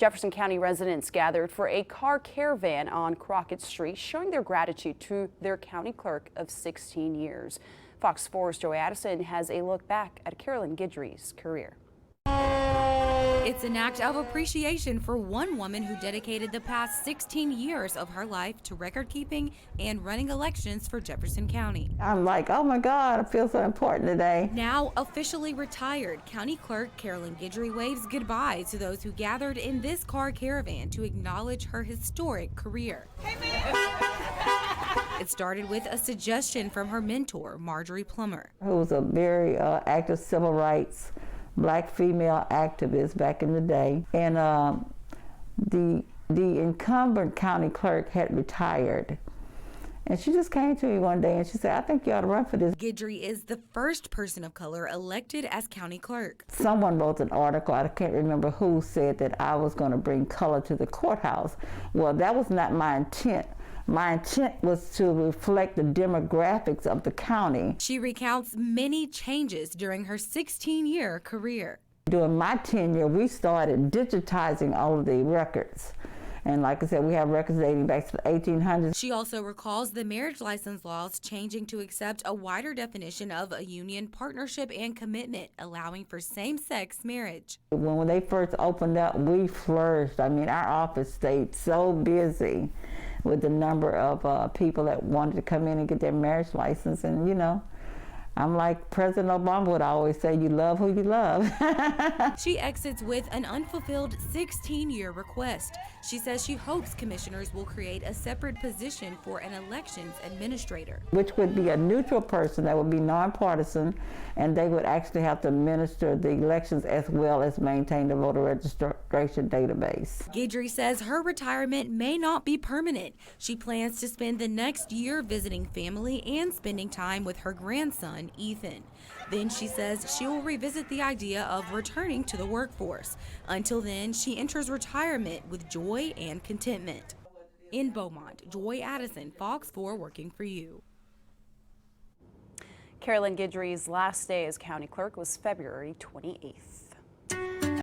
Jefferson County residents gathered for a car caravan on Crockett Street, showing their gratitude to their county clerk of 16 years. Fox 4's Joy Addison has a look back at Carolyn Guidry's career. It's an act of appreciation for one woman who dedicated the past 16 years of her life to record keeping and running elections for Jefferson County. I'm like, oh my God, I feel so important today. Now officially retired, County Clerk Carolyn Guidry waves goodbye to those who gathered in this car caravan to acknowledge her historic career. Hey, it started with a suggestion from her mentor, Marjorie Plummer, who was a very active civil rights Black female activist back in the day, and the incumbent county clerk had retired, and she just came to me one day and she said, I think you ought to run for this. Guidry is the first person of color elected as county clerk. Someone wrote an article, I can't remember who, said that I was going to bring color to the courthouse. Well, that was not my intent. My intent was to reflect the demographics of the county. She recounts many changes during her 16-year career. During my tenure, we started digitizing all of the records. And like I said, we have records dating back to the 1800s. She also recalls the marriage license laws changing to accept a wider definition of a union, partnership, and commitment, allowing for same-sex marriage. When they first opened up, we flourished. I mean, our office stayed so busy with the number of people that wanted to come in and get their marriage license. And, you know, I'm like President Obama would always say, you love who you love. She exits with an unfulfilled 16-year request. She says she hopes commissioners will create a separate position for an elections administrator, which would be a neutral person that would be nonpartisan, and they would actually have to administer the elections as well as maintain the voter registration database. Guidry says her retirement may not be permanent. She plans to spend the next year visiting family and spending time with her grandson, Ethan. Then she says she will revisit the idea of returning to the workforce. Until then, she enters retirement with joy and contentment. In Beaumont, Joy Addison, Fox 4 working for you. Carolyn Guidry's last day as county clerk was February 28th.